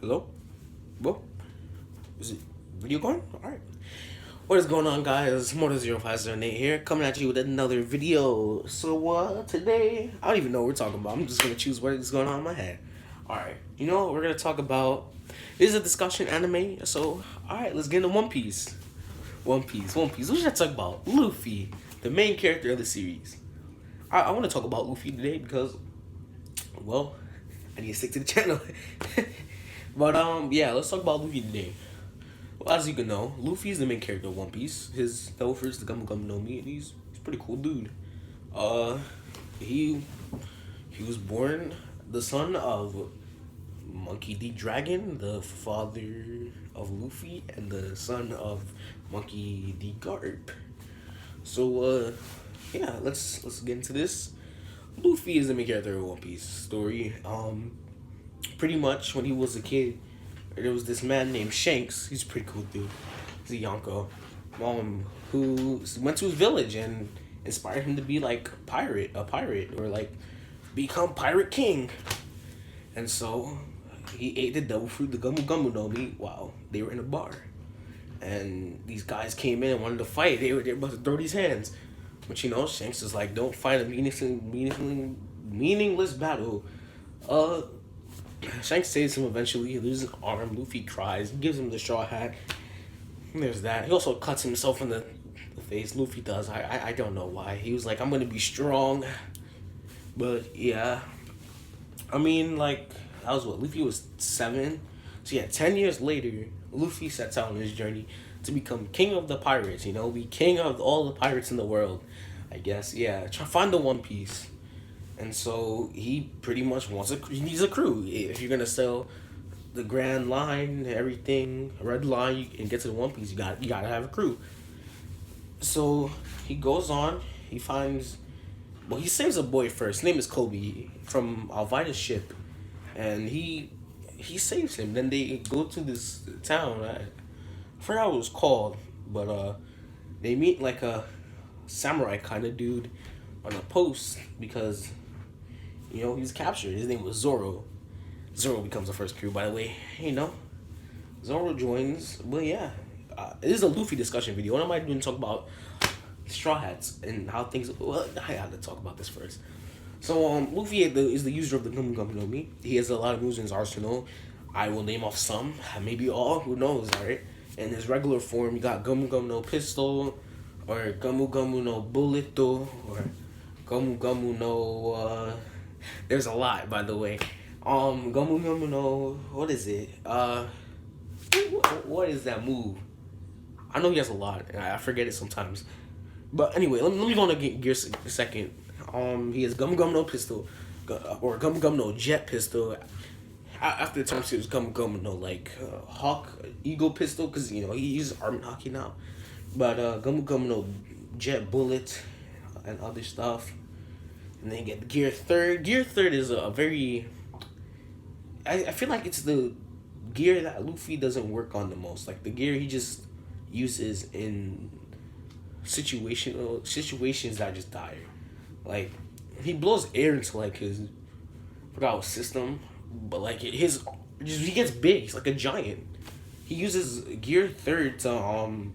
Hello? Well, is it video going? Alright. What is going on, guys? Motor0578 here, coming at you with another video. So, today, I don't even know what we're talking about. I'm just gonna choose what is going on in my head. Alright, you know what we're gonna talk about? This is a discussion anime, so, alright, let's get into One Piece. One Piece. What should I talk about? Luffy, the main character of the series. I want to talk about Luffy today because, well, I need to stick to the channel. But yeah, let's talk about Luffy today. Well, as you can know, Luffy is the main character of One Piece. His devil fruit is the Gum Gum no Mi, and he's a pretty cool dude. He was born the son of Monkey D. Dragon, the father of Luffy, and the son of Monkey D. Garp. So yeah, let's get into this. Luffy is the main character of One Piece story. Pretty much when he was a kid, there was this man named Shanks. He's a pretty cool dude. He's a Yonko, who went to his village and inspired him to be like a pirate, or like become pirate king. And so he ate the devil fruit, the Gumu Gumu no Mi, while they were in a bar. And these guys came in and wanted to fight. They were about to throw these hands. But you know, Shanks is like, don't fight a meaningless battle. Shanks saves him eventually. He loses an arm. Luffy cries. He gives him the straw hat. And there's that. He also cuts himself in the face. Luffy does. I don't know why. He was like, I'm gonna be strong. But yeah. I mean, like, that was what? Luffy was 7. So yeah, 10 years later, Luffy sets out on his journey to become king of the pirates, you know? Be king of all the pirates in the world, I guess. Yeah, try find the One Piece. And so he pretty much he needs a crew. If you're gonna sell the Grand Line, everything, Red Line, and get to the One Piece, you gotta have a crew. So he goes on. He finds, well, he saves a boy first. His name is Kobe from Alvida's ship, and he saves him. Then they go to this town. I forgot what it was called, but they meet like a samurai kind of dude on a post because, you know, he's captured. His name was Zoro. Zoro becomes the first crew, by the way. You know, Zoro joins. But yeah, this is a Luffy discussion video. What am I doing to talk about Straw Hats and how things? Well, I have to talk about this first. So Luffy is the user of the Gum Gum no Mi. He has a lot of moves in his arsenal. I will name off some, maybe all. Who knows? All right. In his regular form, you got Gumu Gumu no Pistol, or Gumu Gumu no Bullito, or Gumu Gumu no. There's a lot, by the way. Gumu Gumu no. What is it? What is that move? I know he has a lot, and I forget it sometimes. But anyway, let me go on to Gear a second. He has Gumu Gumu no Pistol, or Gumu Gumu no Jet Pistol. After the time, he was Gumu Gumu no like Hawk Eagle Pistol, because you know he uses Armored Hockey now. But Gumu Gumu no Jet Bullet and other stuff. And then you get Gear Third. Gear Third is a very, I feel like it's the gear that Luffy doesn't work on the most. Like the gear he just uses in situations that just dire. Like he blows air into like his, I forgot what system, but like he gets big. He's like a giant. He uses Gear Third to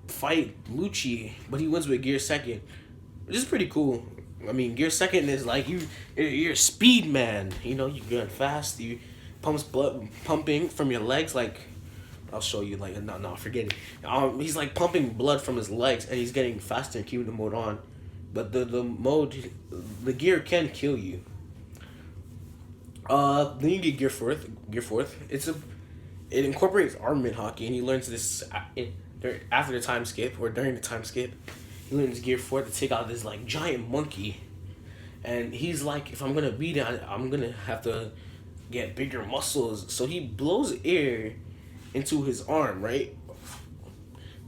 fight Lucci, but he wins with Gear Second, which is pretty cool. I mean, Gear Second is like you're a speed man. You know, you're going fast. You pumps blood pumping from your legs. Like I'll show you. Like no, forget it. He's like pumping blood from his legs, and he's getting faster and keeping the mode on. But the gear can kill you. Then you get Gear Fourth. It incorporates Armament Hockey, and he learns this after the time skip or during the time skip. He learns Gear Fourth to take out this like giant monkey, and he's like, if I'm gonna beat it, I'm gonna have to get bigger muscles. So he blows air into his arm, right?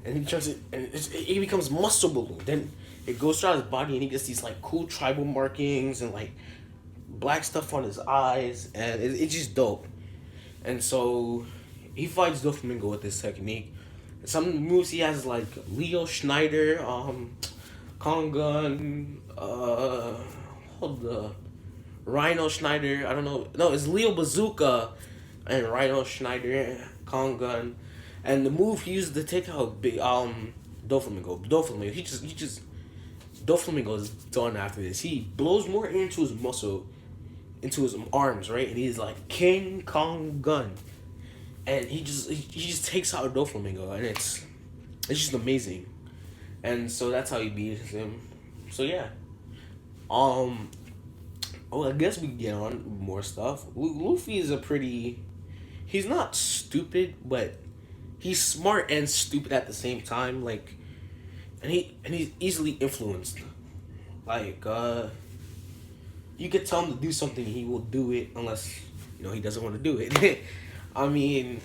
And he turns it, and it becomes muscle balloon. Then it goes throughout his body, and he gets these like cool tribal markings and like black stuff on his eyes, and it's just dope. And so he fights Doflamingo with this technique. Some moves he has like Leo Schneider, Kongan, Rhino Schneider. I don't know. No, it's Leo Bazooka. and Rhino Schneider, Kongun, and the move he used to take out big Doflamingo. Doflamingo. Doflamingo is done after this. He blows more air into his muscle, into his arms, right, and he's like King Kong Gun, and he just takes out Doflamingo, and it's just amazing, and so that's how he beats him. So yeah, um, oh, I guess we can get on with more stuff. Luffy is a pretty. He's not stupid, but he's smart and stupid at the same time. Like, and he's easily influenced. Like, you could tell him to do something, he will do it unless he doesn't want to do it. I mean,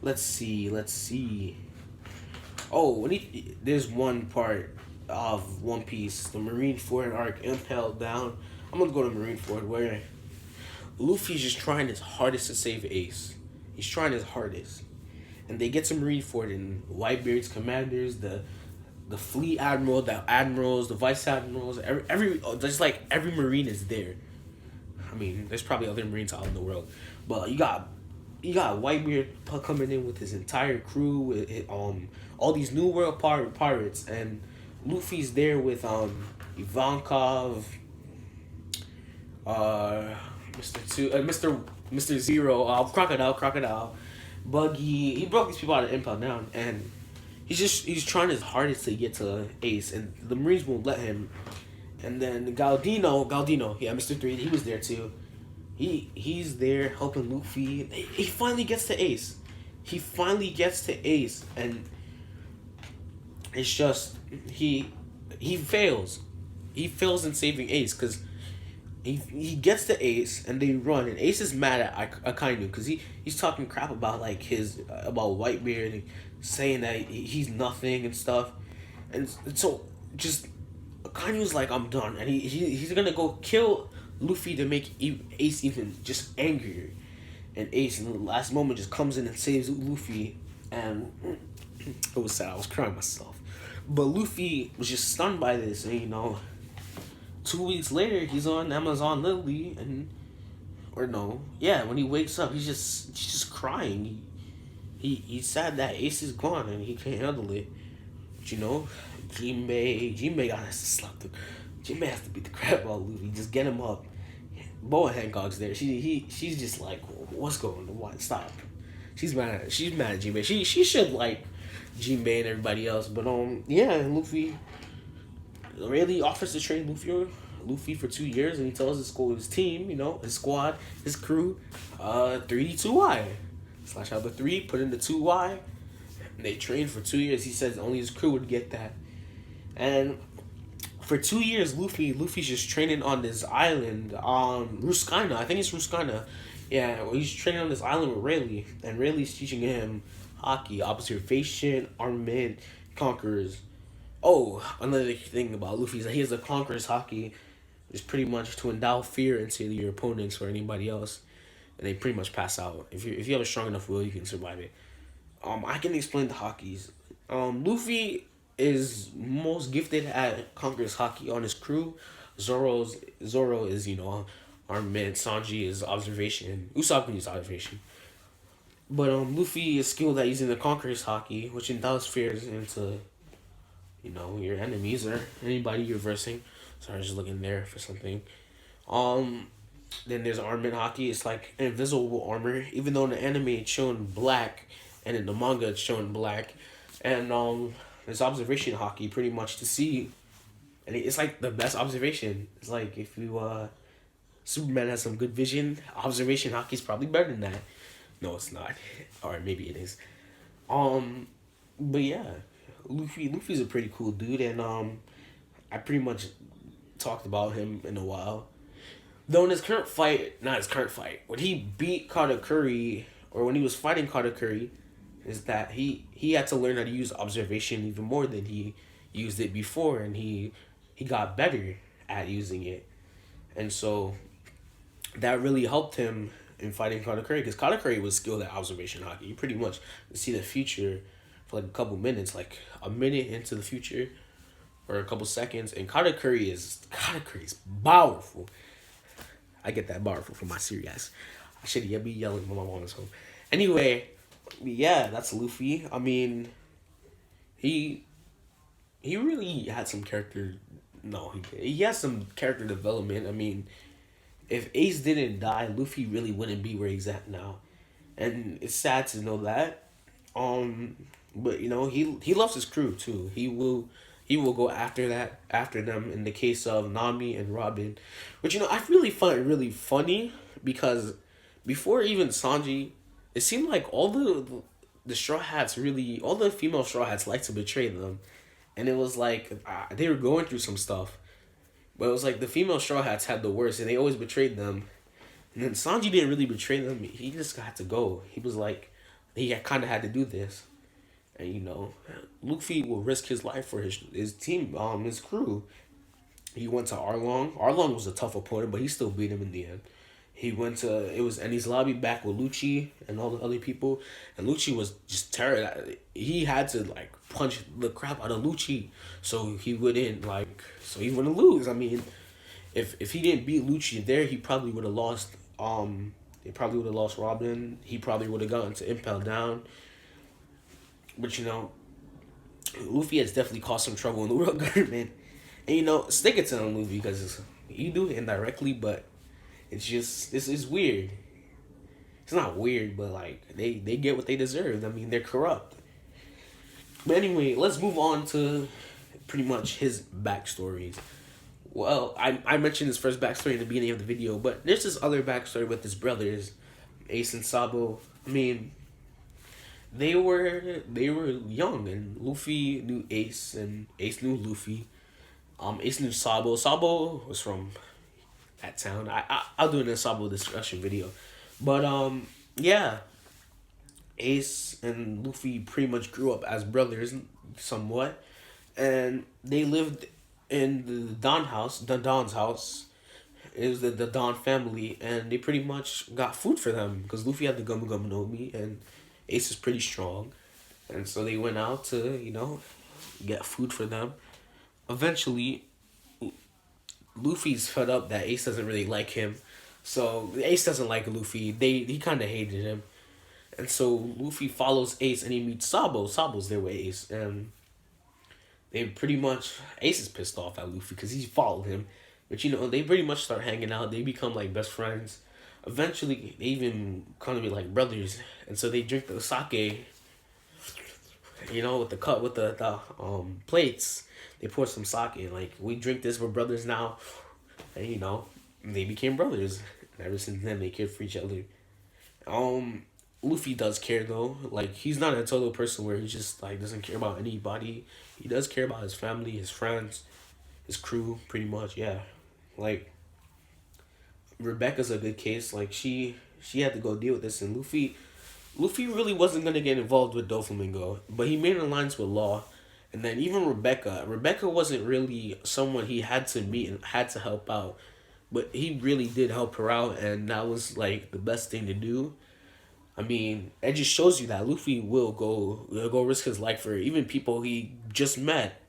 let's see. Oh, there's one part of One Piece, the Marineford arc, Impel Down. I'm gonna go to Marineford where Luffy's just trying his hardest to save Ace. He's trying his hardest, and they get to Marineford, and Whitebeard's commanders, the fleet admiral, the admirals, the vice admirals, every just like every marine is there. I mean, there's probably other marines out in the world, but you got Whitebeard coming in with his entire crew, with all these new world pirates, and Luffy's there with Ivankov, Mr. Zero, Crocodile, Buggy. He broke these people out of Impel Down, and he's trying his hardest to get to Ace, and the Marines won't let him. And then Galdino, yeah, Mr. 3, he was there too. He's there helping Luffy. He finally gets to Ace. And it's just he fails. He fails in saving Ace because he gets to Ace and they run, and Ace is mad at Akainu because he's talking crap about about Whitebeard, saying that he's nothing and stuff, and so just Akainu's like, I'm done, and he's gonna go kill Luffy to make Ace even just angrier, and Ace in the last moment just comes in and saves Luffy, and it was sad. I was crying myself, but Luffy was just stunned by this, and 2 weeks later, he's on Amazon Lily, when he wakes up, he's just crying. He's sad that Ace is gone and he can't handle it. But Jinbei has to beat the crap out of Luffy. Just get him up. Boa Hancock's there. She's just like, what's going on? What? Stop. She's mad at Jinbei. She should like Jinbei and everybody else. But Luffy really offers to train Luffy for 2 years, and he tells his team, his squad, his crew, 3D2Y. Slash out the 3, put in the 2Y, and they trained for 2 years. He says only his crew would get that. And for 2 years, Luffy's just training on this island, Ruskina. I think it's Ruskina. Yeah, well, he's training on this island with Rayleigh, and Rayleigh's teaching him hockey, observation, armament, conquerors. Oh, another thing about Luffy is that he has a conqueror's hockey, which is pretty much to endow fear into your opponents or anybody else, and they pretty much pass out. If you have a strong enough will, you can survive it. I can explain the hockeys. Luffy is most gifted at conqueror's hockey on his crew. Zoro is armament. Sanji is observation. Usopp can use observation. But Luffy is skilled at using the conqueror's hockey, which endows fears into your enemies or anybody you're versing. Sorry, I was just looking there for something. Then there's armament hockey. It's like invisible armor, even though in the anime it's shown black, and in the manga it's shown black. And there's observation hockey, pretty much to see, and it's like the best observation. It's like if Superman has some good vision, observation hockey is probably better than that. No, it's not, or maybe it is. But yeah. Luffy's a pretty cool dude, and I pretty much talked about him in a while. Though in his current fight, when he beat Katakuri, or when he was fighting Katakuri, is that he had to learn how to use observation even more than he used it before, and he got better at using it, and so that really helped him in fighting Katakuri, because Katakuri was skilled at observation hockey. You pretty much see the future for like a couple minutes, like a minute into the future, or a couple seconds, and Katakuri is powerful. I get that powerful from my series. I should be yelling when my mom is home. Anyway, yeah, that's Luffy. I mean, he he really had some character. No, he has some character development. I mean, if Ace didn't die, Luffy really wouldn't be where he's at now, and it's sad to know that. Um, but you know he loves his crew too. He will go after them in the case of Nami and Robin, which I really find it really funny because before even Sanji, it seemed like the Straw Hats really all the female Straw Hats like to betray them, and it was like they were going through some stuff, but it was like the female Straw Hats had the worst, and they always betrayed them. And then Sanji didn't really betray them. He just had to go. He was like, he kind of had to do this. And Luffy will risk his life for his team, his crew. He went to Arlong. Arlong was a tough opponent, but he still beat him in the end. He went to it was Enies Lobby back with Lucci and all the other people, and Lucci was just terrible. He had to like punch the crap out of Lucci so he wouldn't lose. I mean, if he didn't beat Lucci there, he probably would have lost. He probably would have lost Robin. He probably would have gotten to Impel Down. But Luffy has definitely caused some trouble in the world government. And stick it to him, Luffy, because you do it indirectly, but it's just this is weird. It's not weird, but like they get what they deserve. I mean, they're corrupt. But anyway, let's move on to pretty much his backstories. Well, I mentioned his first backstory in the beginning of the video, but there's this other backstory with his brothers, Ace and Sabo. I mean, they were young, and Luffy knew Ace, and Ace knew Luffy. Ace knew Sabo. Sabo was from that town. I'll do a Sabo discussion video, but yeah, Ace and Luffy pretty much grew up as brothers, somewhat, and they lived in the Don's house. It was the Don family, and they pretty much got food for them because Luffy had the Gum Gum no Mi, and Ace is pretty strong, and so they went out to get food for them. Eventually, Luffy's fed up that Ace doesn't really like him, so Ace doesn't like Luffy. He kind of hated him, and so Luffy follows Ace and he meets Sabo. Sabo's there with Ace, and they pretty much Ace is pissed off at Luffy because he followed him, but they pretty much start hanging out. They become like best friends. Eventually, they even kind of be like brothers, and so they drink the sake. With the cup with the plates. They pour some sake. Like, we drink this, we're brothers now, and they became brothers. And ever since then, they cared for each other. Luffy does care though. Like, he's not a total person where he just like doesn't care about anybody. He does care about his family, his friends, his crew, pretty much. Yeah, like Rebecca's a good case. Like she had to go deal with this, and Luffy really wasn't gonna get involved with Doflamingo, but he made an alliance with Law, and then even Rebecca wasn't really someone he had to meet and had to help out, but he really did help her out, and that was like the best thing to do. I mean, it just shows you that Luffy will go risk his life for even people he just met.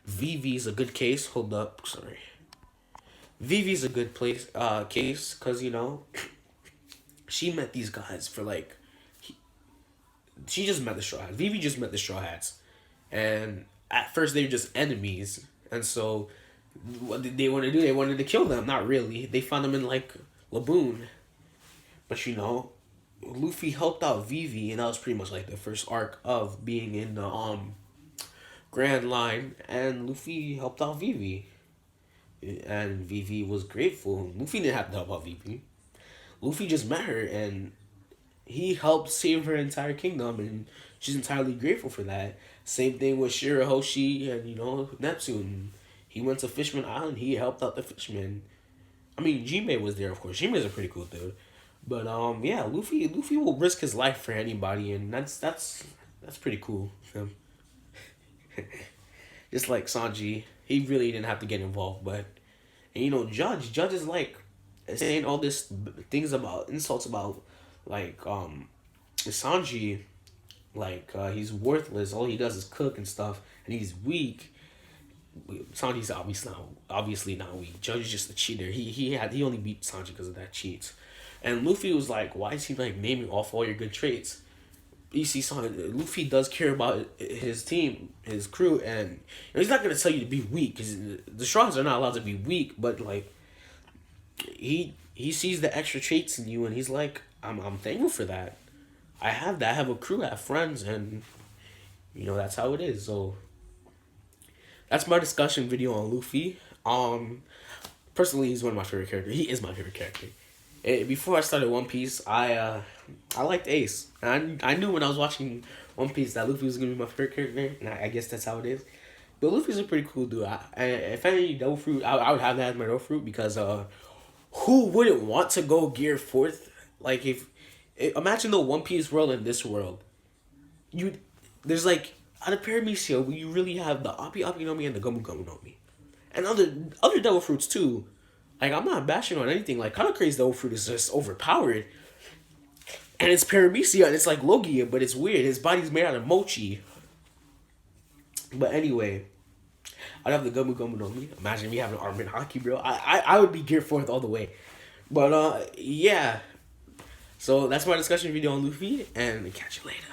Vivi's a good case. Hold up, sorry. Vivi's a good case, cause she met these guys for like, she just met the Straw Hats. Vivi just met the Straw Hats, and at first they were just enemies, and so what did they want to do? They wanted to kill them. Not really. They found them in like Laboon. But Luffy helped out Vivi, and that was pretty much like the first arc of being in the Grand Line, and Luffy helped out Vivi. And Vivi was grateful. Luffy didn't have to help out Vivi. Luffy just met her, and he helped save her entire kingdom, and she's entirely grateful for that. Same thing with Shirahoshi and Neptune. He went to Fishman Island. He helped out the fishermen. I mean, Jinbei was there, of course. Jinbei's a pretty cool dude. But yeah, Luffy will risk his life for anybody, and that's pretty cool. Just like Sanji, he really didn't have to get involved, but Judge is like saying all this insults about like Sanji, like he's worthless. All he does is cook and stuff, and he's weak. Sanji's obviously not weak. Judge is just a cheater. He only beat Sanji because of that cheats. And Luffy was like, why is he like naming off all your good traits? You see, son, Luffy does care about his team, his crew, and he's not gonna tell you to be weak because the Strawhats are not allowed to be weak. But like, he sees the extra traits in you, and he's like, I'm thankful for that. I have that. I have a crew. I have friends, and that's how it is. So that's my discussion video on Luffy. Personally, he's one of my favorite characters. He is my favorite character. Before I started One Piece, I liked Ace. And I knew when I was watching One Piece that Luffy was gonna be my favorite character, and I guess that's how it is. But Luffy's a pretty cool dude. If I need Devil Fruit, I would have that as my Devil Fruit because who wouldn't want to go Gear 4th? Like imagine the One Piece world and this world. There's like out of Paramecia, you really have the Appi Appi no Mi and the Gomu Gomu no Mi, and other Devil Fruits too. Like, I'm not bashing on anything. Like, Kanekai's Devil Fruit is just overpowered. And it's Paramecia, and it's like Logia, but it's weird. His body's made out of mochi. But anyway, I'd have the Gomu Gomu no Mi. Imagine me having Armin Haki, bro. I would be Gear 4th all the way. But, yeah. So, that's my discussion video on Luffy, and catch you later.